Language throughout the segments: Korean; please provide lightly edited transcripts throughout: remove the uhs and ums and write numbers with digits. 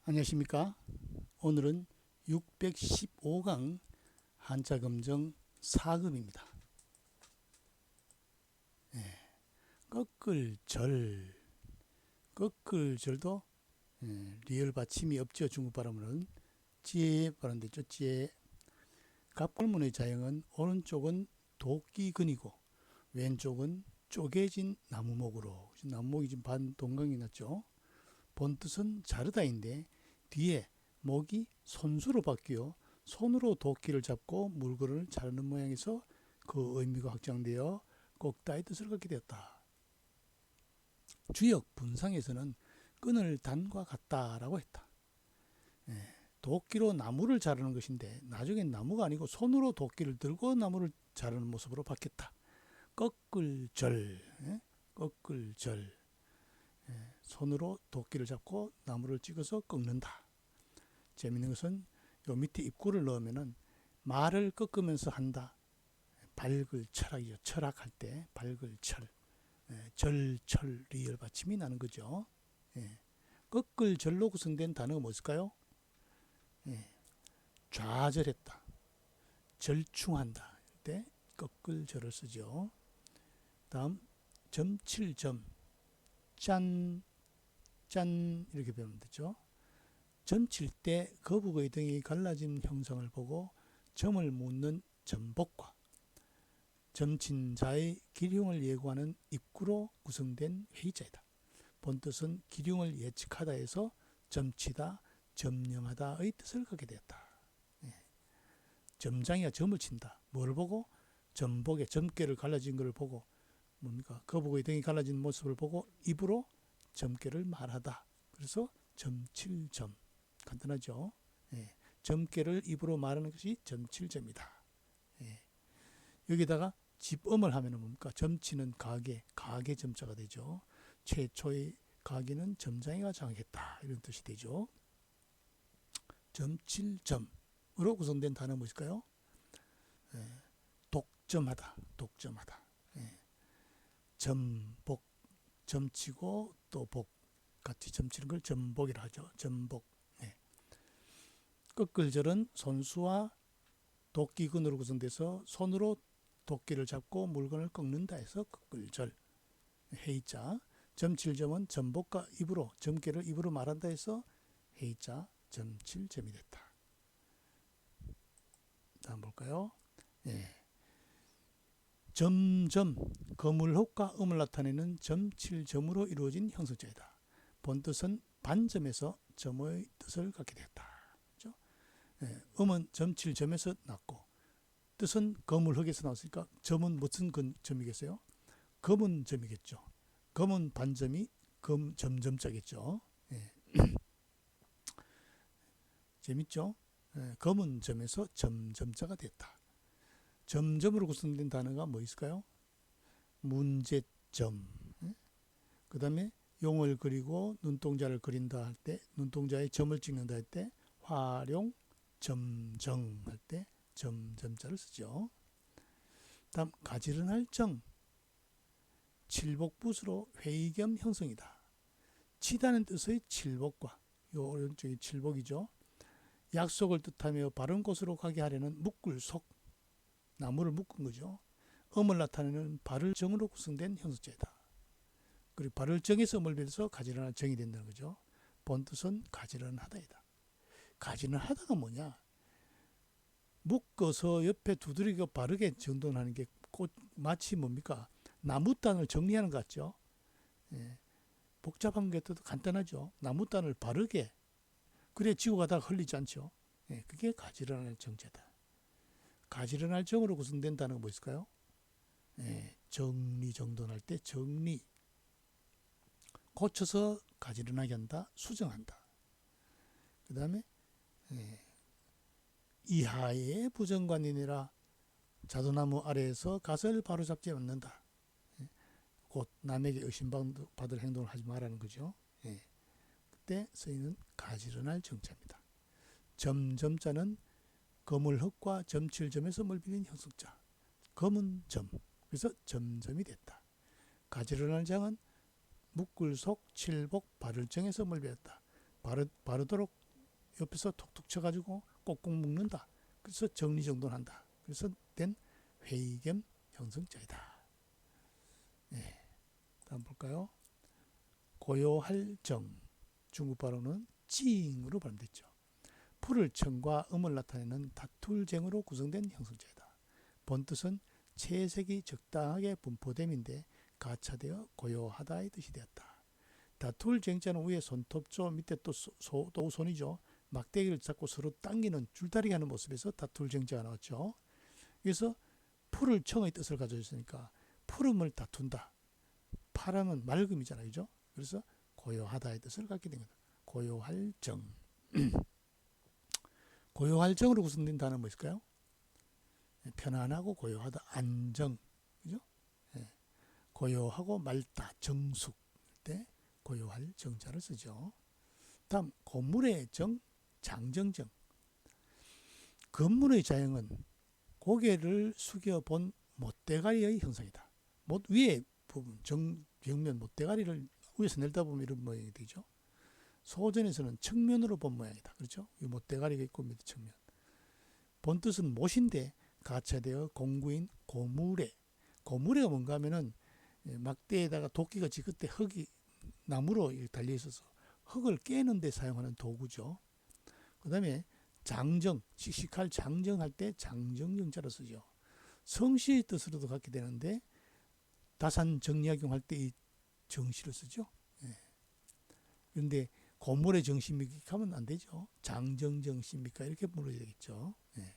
안녕하십니까. 오늘은 615강 한자검정 4급입니다. 꺾을절, 꺾을절도 리을 받침이 없죠. 중국 발음으로는 찌에 발음되죠. 찌에. 갑골문의 자형은 오른쪽은 도끼근이고 왼쪽은 쪼개진 나무목으로, 나무목이 지금 반 동강이 났죠. 본뜻은 자르다인데 뒤에 목이 손수로 바뀌어 손으로 도끼를 잡고 물건을 자르는 모양에서 그 의미가 확장되어 꼭다의 뜻을 갖게 되었다. 주역 분상에서는 끈을 단과 같다라고 했다. 도끼로 나무를 자르는 것인데 나중엔 나무가 아니고 손으로 도끼를 들고 나무를 자르는 모습으로 바뀌었다. 꺾을절, 꺾을절. 손으로 도끼를 잡고 나무를 찍어서 꺾는다. 재밌는 것은 요 밑에 입구를 넣으면은 말을 꺾으면서 한다. 밝을 철학이죠. 철학할 때 밝을 철. 절철 리을 받침이 나는 거죠. 꺾을 절로 구성된 단어가 무엇일까요? 좌절했다. 절충한다. 때 꺾을 절을 쓰죠. 다음 점칠점. 짠, 짠 이렇게 배우면 되죠. 점칠 때 거북의 등이 갈라진 형상을 보고 점을 묻는 점복과 점친 자의 기륭을 예고하는 입구로 구성된 회의자이다. 본뜻은 기륭을 예측하다에서 점치다, 점령하다의 뜻을 갖게 되었다. 점장이가 점을 친다. 뭘 보고? 점복의 점괘를 갈라진 것을 보고 뭡니까? 거북의 등이 갈라진 모습을 보고 입으로 점괘를 말하다. 그래서 점칠점. 간단하죠. 점괘를 입으로 말하는 것이 점칠점이다. 여기다가 집음을 하면 뭡니까? 점치는 가게, 가게 점자가 되죠. 최초의 가게는 점장이가 장악했다. 이런 뜻이 되죠. 점칠점으로 구성된 단어 무엇일까요? 독점하다, 독점하다. 점복, 점치고 또 복, 같이 점치는 걸 점복이라 하죠. 점복. 꺾을절은 손수와 도끼근으로 구성돼서 손으로 도끼를 잡고 물건을 꺾는다 해서 꺾을절. 해이자. 점칠점은 점복과 입으로, 점괘를 입으로 말한다 해서 해이자 점칠점이 됐다. 다음 볼까요? 점점, 거물혹과 음을 나타내는 점칠점으로 이루어진 형성자이다. 본뜻은 반점에서 점의 뜻을 갖게 되었다. 그렇죠? 음은 점칠점에서 났고 뜻은 거물혹에서 나왔으니까 점은 무슨 점이겠어요? 검은 점이겠죠. 검은 반점이 점점자겠죠. 재밌죠? 검은 점에서 점점자가 됐다. 점점으로 구성된 단어가 뭐 있을까요? 문제점. 그 다음에 용을 그리고 눈동자를 그린다 할 때, 눈동자에 점을 찍는다 할 때, 활용, 점정 할 때 점점자를 쓰죠. 다음 가지런할 정. 칠복붓으로 회의 겸 형성이다. 치다는 뜻의 칠복과 요 오른쪽이 칠복이죠. 약속을 뜻하며 바른 곳으로 가게 하려는 묶을속, 나무를 묶은 거죠. 음을 나타내는 발을정으로 구성된 형성자이다. 그리고 발을정에서 음을 빌어서 가지런할 정이 된다는 거죠. 본뜻은 가지런하다이다. 가지런하다가 뭐냐? 묶어서 옆에 두드리고 바르게 정돈하는 게 마치 뭡니까? 나무단을 정리하는 것 같죠. 복잡한 것도 간단하죠. 나무단을 바르게 그래 지고 가다가 흘리지 않죠. 그게 가지런할 정제다. 가지런할 정으로 구성된 단어가 뭐 있을까요? 정리정돈할 때 정리, 고쳐서 가지런하게 한다, 수정한다. 그 다음에 이하의 부정관인이라 자두나무 아래에서 갓을 바로잡지 않는다. 곧 남에게 의심받을 행동을 하지 말라는 거죠. 그때 쓰이는 가지런할 정자입니다. 점점자는 거물흑과 점칠점에서 멀빈인 형성자. 검은 점. 그래서 점점이 됐다. 가지런할 장은 묶을속, 칠복, 발을정에서 멀빈했다. 바르도록 옆에서 톡톡 쳐가지고 꼭꼭 묶는다. 그래서 정리정돈한다. 그래서 된 회의 겸 형성자이다. 예. 다음 볼까요? 고요할 정. 중국 발음은 찡으로 발음됐죠. 풀을 청과 음을 나타내는 다툴 쟁으로 구성된 형성자이다. 본뜻은 채색이 적당하게 분포됨인데 가차되어 고요하다의 뜻이 되었다. 다툴 쟁자는 위에 손톱조, 밑에 또 손이죠. 막대기를 잡고 서로 당기는 줄다리기 하는 모습에서 다툴 쟁자가 나왔죠. 그래서 풀을 청의 뜻을 가지고 있으니까 푸름을 다툰다. 파람은 맑음이잖아요. 그죠? 그래서 고요하다의 뜻을 갖게 된 거다. 고요할 정. 고요할 정으로 구성된 단어는 무엇일까요? 편안하고 고요하다. 안정. 그죠? 예. 고요하고 맑다. 정숙. 때 고요할 정자를 쓰죠. 다음 건물의 정, 장정정. 건물의 자형은 고개를 숙여본 못대가리의 형상이다. 위에 부분, 벽면 못대가리를 위에서 내려다보면 이런 모양이 되죠. 소전에서는 측면으로 본 모양이다. 그렇죠? 이 못대가리가 있고 밑에 측면. 본뜻은 못인데 가차되어 공구인 고무래. 고무래가 뭔가 하면은 막대에다가 도끼가 그때 흙이 나무로 달려 있어서 흙을 깨는 데 사용하는 도구죠. 그 다음에 장정, 씩씩할 장정할 때 장정정자로 쓰죠. 성씨의 뜻으로도 갖게 되는데 다산 정약용 할 때 이 정씨로 쓰죠. 예. 그런데 고물의 정씨입니까 하면 안 되죠. 장정정씨입니까 이렇게 물어야 되겠죠. 예.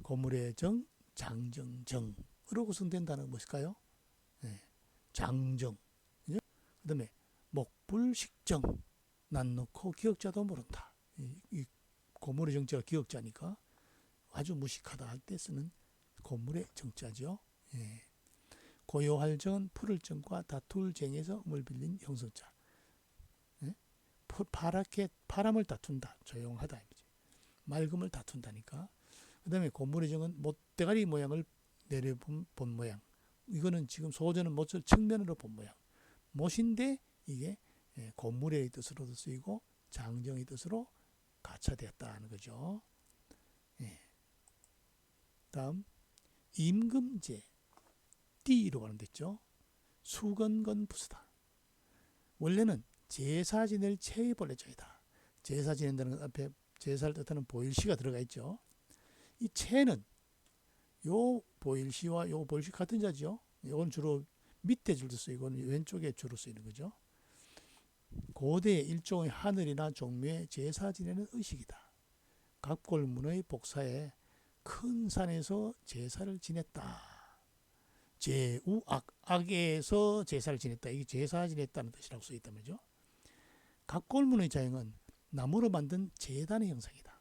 고물의 정, 장정정으로 구성된 단어가 무엇일까요? 예. 장정. 그 다음에 목불식정. 난 놓고 기억자도 모른다. 이 고물의 정자가 기억자니까 아주 무식하다 할 때 쓰는 고물의 정자죠. 예. 고요할 정은 풀을 정과 다툴 쟁에서 음을 빌린 형성자. 예? 파랗게 바람을 다툰다. 조용하다. 맑음을 다툰다니까. 그 다음에 고물의 정은 못대가리 모양을 내려본 모양. 이거는 지금 소전은 못을 측면으로 본 모양. 못인데 이게 고물의 뜻으로도 쓰이고 장정의 뜻으로 가차되었다는 거죠. 예. 다음 임금제 띠로 발음됐죠. 수건건 부수다. 원래는 제사 지낼 체의 본래자이다. 제사 지낸다는 것 앞에 제사를 뜻하는 보일시가 들어가 있죠. 이 체는 요 보일시와 요 보일시 같은 자죠. 이건 주로 밑에 줄도 쓰이고 왼쪽에 주로 쓰이는 거죠. 고대의 일종의 하늘이나 종묘의 제사 지내는 의식이다. 갑골문의 복사에 큰 산에서 제사를 지냈다. 제우악, 악에서 제사를 지냈다. 이게 제사 지냈다는 뜻이라고 쓰여있단 말이죠. 갑골문의 자형은 나무로 만든 제단의 형상이다.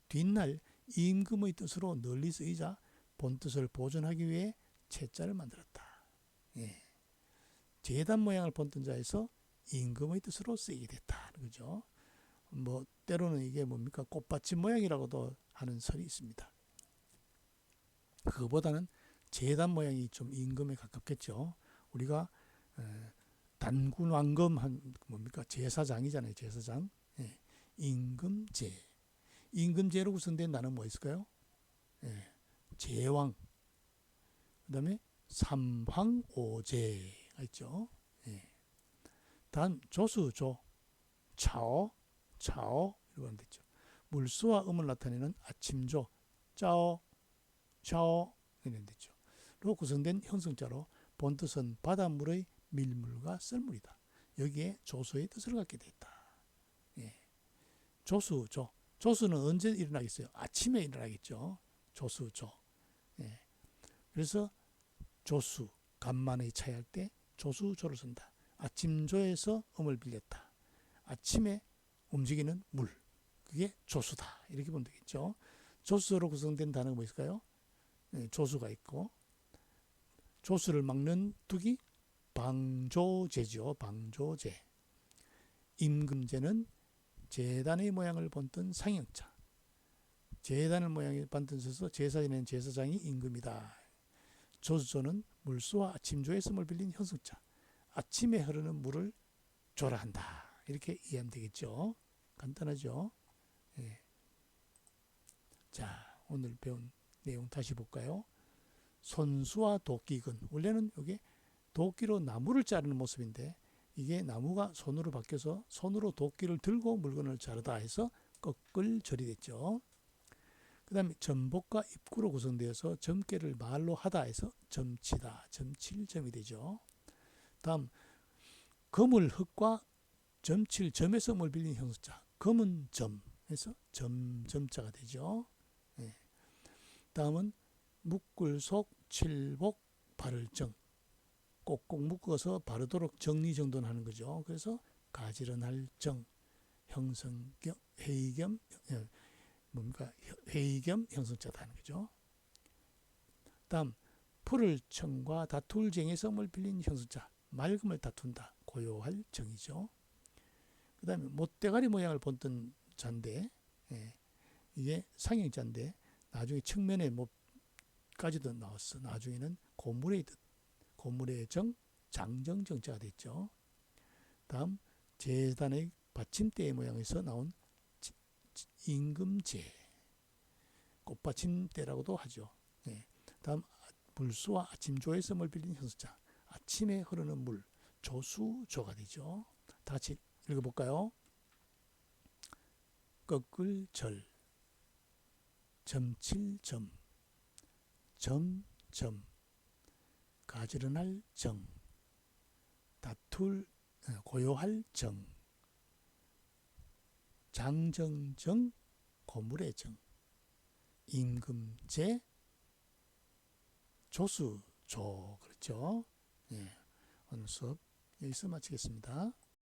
뒷날 임금의 뜻으로 널리 쓰이자 본뜻을 보존하기 위해 채자를 만들었다. 예. 제단 모양을 본뜬 자에서 임금의 뜻으로 쓰이게 됐다. 그죠? 때로는 이게 뭡니까? 꽃받침 모양이라고도 하는 설이 있습니다. 그거보다는 제단 모양이 좀 임금에 가깝겠죠. 우리가 단군 왕금 뭡니까? 제사장이잖아요. 제사장. 예. 임금제. 임금제로 구성된 나는 뭐 있을까요? 예. 제왕. 그 다음에 삼황오제가 있죠. 예. 다음 조수조. 차오. 이렇게 하면 되죠. 물수와 음을 나타내는 아침조. 짜오. 샤오. 이렇게 되죠. 로 구성된 형성자로 본뜻은 바닷물의 밀물과 썰물이다. 여기에 조수의 뜻을 갖게 됐다. 예. 조수조. 조수는 언제 일어나겠어요? 아침에 일어나겠죠. 조수조. 예. 그래서 조수, 간만의 차이할 때 조수조를 쓴다. 아침조에서 음을 빌렸다. 아침에 움직이는 물. 그게 조수다. 이렇게 보면 되겠죠. 조수로 구성된 단어가 뭐 있을까요? 예, 조수가 있고 조수를 막는 둑이 방조제죠. 방조제. 임금제는 제단의 모양을 본뜬 상형자. 제단의 모양을 본뜬 서서 제사 지내는 제사장이 임금이다. 조수조는 물수와 아침조의 씀을 빌린 현성자. 아침에 흐르는 물을 조라한다. 이렇게 이해하면 되겠죠. 간단하죠. 예. 자, 오늘 배운 내용 다시 볼까요? 손수와 도끼근. 원래는 이게 도끼로 나무를 자르는 모습인데 이게 나무가 손으로 바뀌어서 손으로 도끼를 들고 물건을 자르다 해서 거끌절이 됐죠. 그 다음에 점복과 입구로 구성되어서 점괘를 말로 하다 해서 점치다, 점칠 점이 되죠. 다음 검을 흙과 점칠 점에서 뭘 빌린 형용사 검은 점에서 점자가 되죠. 예. 다음은 묶을속 칠복 바를정 꼭꼭 묶어서 바르도록 정리정돈하는 거죠. 그래서 가지런할 정 형성겸 회의 겸 뭡니까 회의 겸 형성자다 하는 거죠. 다음 풀을 청과 다툴 쟁에서 뭘 빌린 형성자 맑음을 다툰다 고요할 정이죠. 그 다음에 못대가리 모양을 본뜬 자인데 이게 상형자인데 나중에 측면에 못까지도 나왔어. 나중에는 고물의 뜻 고물의 정 장정정자가 됐죠. 다음 제단의 받침대의 모양에서 나온 임금제 꽃받침대라고도 하죠. 다음 물수와 아침조에서 뭘 빌린 형용사 아침에 흐르는 물 조수조가 되죠. 다 같이 읽어볼까요? 꺾을절 점칠점 점점 가지런할 정 다툴 고요할 정 장정정 고물의 정 임금제 조수조 그렇죠. 오늘 수업 여기서 마치겠습니다.